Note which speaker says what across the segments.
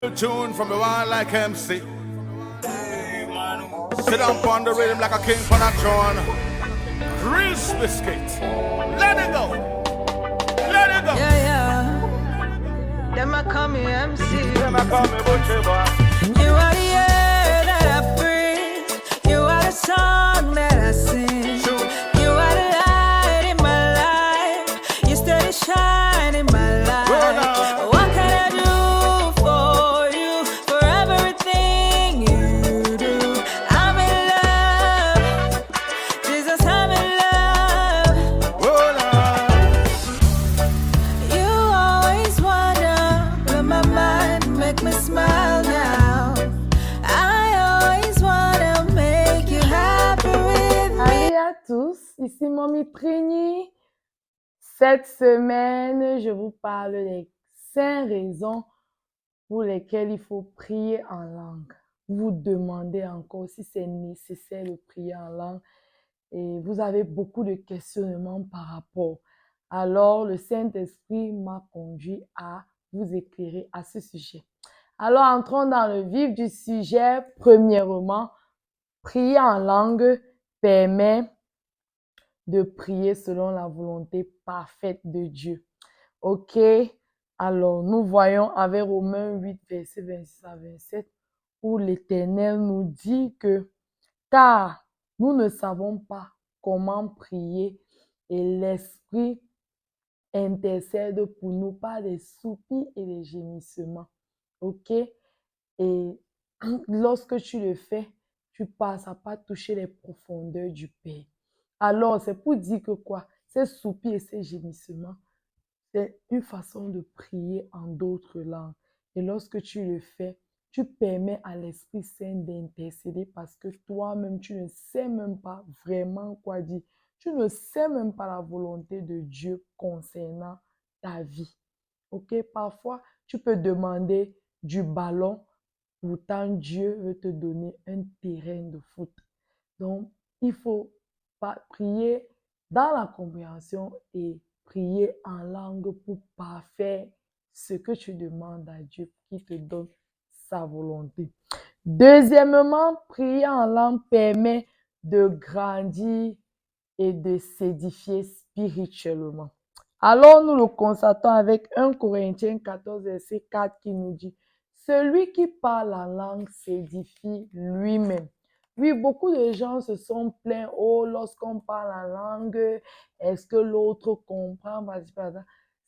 Speaker 1: Tune from the one like MC. Sit down on the rhythm like a king on a throne. Chris Biscuit. Let it go. Let it go.
Speaker 2: Yeah, yeah. Them a call me MC.
Speaker 1: Them a call me Butcher Boy.
Speaker 2: You are the air that I breathe. You are the song that I sing. You are the light in my life. You steady shine in my life. What can I do for you? For everything you do. I'm in love. Jesus, I'm in love. You always wanna blow my mind, make me smile now. I always wanna make you happy with me.
Speaker 3: Salut à tous, ici Mommy Trini. Cette semaine, je vous parle des 5 raisons pour lesquelles il faut prier en langue. Vous demandez encore si c'est nécessaire de prier en langue et vous avez beaucoup de questionnements par rapport. Alors, le Saint-Esprit m'a conduit à vous éclairer à ce sujet. Alors, entrons dans le vif du sujet. Premièrement, prier en langue permet de prier selon la volonté parfaite de Dieu. Ok? Alors, nous voyons avec Romains 8, versets 26 à 27, où l'Éternel nous dit que « Car nous ne savons pas comment prier et l'Esprit intercède pour nous par des soupirs et des gémissements. » Ok? Et lorsque tu le fais, tu passes à pas toucher les profondeurs du Père. Alors, c'est pour dire que quoi? Ces soupirs et ces gémissements, c'est une façon de prier en d'autres langues. Et lorsque tu le fais, tu permets à l'Esprit Saint d'intercéder parce que toi-même, tu ne sais même pas vraiment quoi dire. Tu ne sais même pas la volonté de Dieu concernant ta vie. Ok? Parfois, tu peux demander du ballon, pourtant Dieu veut te donner un terrain de foot. Donc, il faut prier dans la compréhension et prier en langue pour parfaire ce que tu demandes à Dieu qui te donne sa volonté. Deuxièmement, prier en langue permet de grandir et de s'édifier spirituellement. Alors nous le constatons avec 1 Corinthiens 14, verset 4 qui nous dit « Celui qui parle en langue s'édifie lui-même. » Oui, beaucoup de gens se sont plaints, oh, lorsqu'on parle en langue, est-ce que l'autre comprend?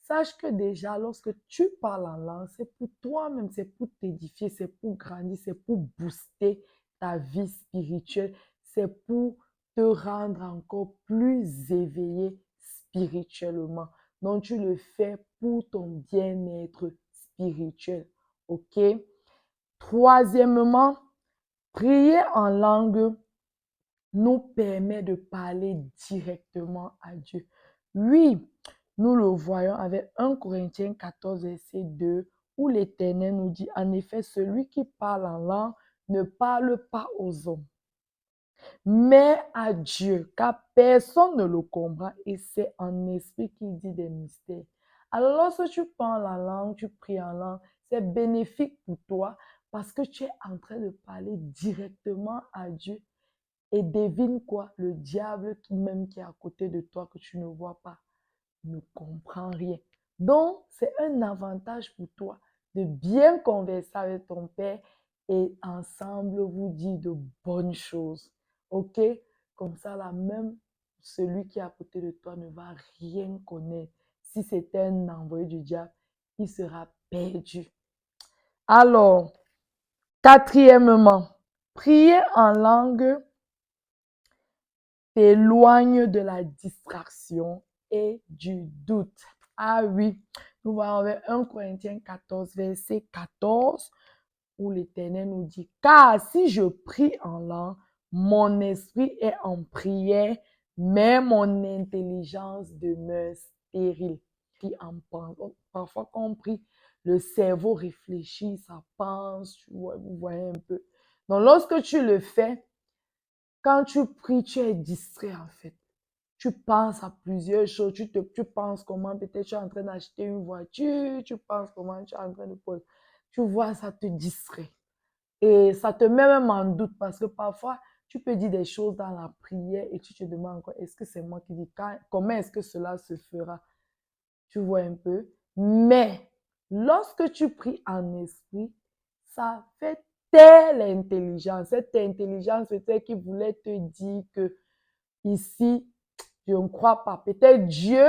Speaker 3: Sache que déjà, lorsque tu parles en langue, c'est pour toi-même, c'est pour t'édifier, c'est pour grandir, c'est pour booster ta vie spirituelle, c'est pour te rendre encore plus éveillé spirituellement. Donc, tu le fais pour ton bien-être spirituel. OK? Troisièmement, prier en langue nous permet de parler directement à Dieu. Oui, nous le voyons avec 1 Corinthiens 14, verset 2, où l'Éternel nous dit, en effet, celui qui parle en langue ne parle pas aux hommes, mais à Dieu, car personne ne le comprend et c'est en esprit qu'il dit des mystères. Alors, lorsque tu parles en langue, tu pries en langue, c'est bénéfique pour toi parce que tu es en train de parler directement à Dieu. Et devine quoi? Le diable même qui est à côté de toi, que tu ne vois pas, ne comprend rien. Donc, c'est un avantage pour toi de bien converser avec ton Père et ensemble vous dire de bonnes choses. OK? Comme ça, là, même celui qui est à côté de toi ne va rien connaître. Si c'était un envoyé du diable, il sera perdu. Alors, quatrièmement, prier en langue t'éloigne de la distraction et du doute. Ah oui, nous voyons avec 1 Corinthiens 14, verset 14, où l'Éternel nous dit, « Car si je prie en langue, mon esprit est en prière, mais mon intelligence demeure stérile. » Qui en pense. Parfois, quand on prie, le cerveau réfléchit, ça pense, vous voyez un peu. Donc, lorsque tu le fais, quand tu pries, tu es distrait en fait. Tu penses à plusieurs choses. Tu penses comment peut-être tu es en train d'acheter une voiture. Tu penses comment tu es en train de poser. tu vois, ça te distrait. Et ça te met même en doute parce que parfois, tu peux dire des choses dans la prière et tu te demandes encore, est-ce que c'est moi qui dis, comment est-ce que cela se fera? Tu vois un peu. Mais lorsque tu pries en esprit, ça fait telle intelligence. Cette intelligence, peut-être qui voulait te dire que ici, je ne crois pas. Peut-être Dieu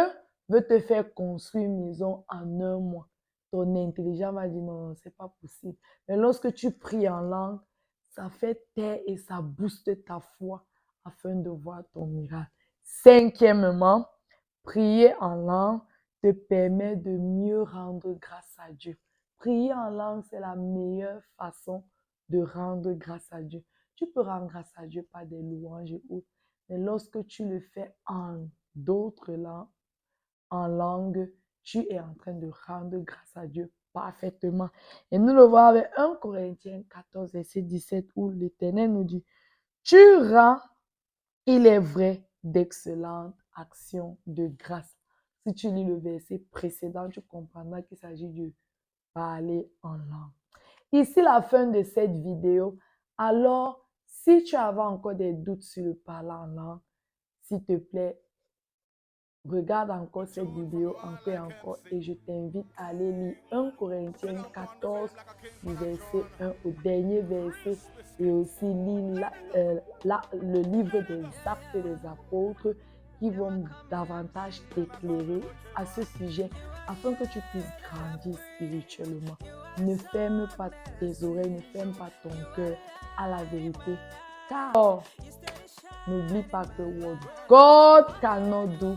Speaker 3: veut te faire construire une maison en un mois. Ton intelligence va dire non, c'est pas possible. Mais lorsque tu pries en langue, ça fait taire et ça booste ta foi afin de voir ton miracle. Cinquièmement, prier en langue te permet de mieux rendre grâce à Dieu. Prier en langue, c'est la meilleure façon de rendre grâce à Dieu. Tu peux rendre grâce à Dieu par des louanges et autres, mais lorsque tu le fais en d'autres langues, en langue, tu es en train de rendre grâce à Dieu parfaitement. Et nous le voyons avec 1 Corinthiens 14, verset 17, où l'Éternel nous dit, tu rends, il est vrai, d'excellentes actions de grâce. Si tu lis le verset précédent, tu comprendras qu'il s'agit de parler en langue. Ici, la fin de cette vidéo. Alors, si tu avais encore des doutes sur le parler en langue, s'il te plaît, regarde encore cette vidéo encore et encore et je t'invite à aller lire 1 Corinthiens 14, du verset 1 au dernier verset et aussi lire le livre des Actes des Apôtres qui vont davantage t'éclairer à ce sujet afin que tu puisses grandir spirituellement. Ne ferme pas tes oreilles, ne ferme pas ton cœur à la vérité car n'oublie pas que what God cannot do,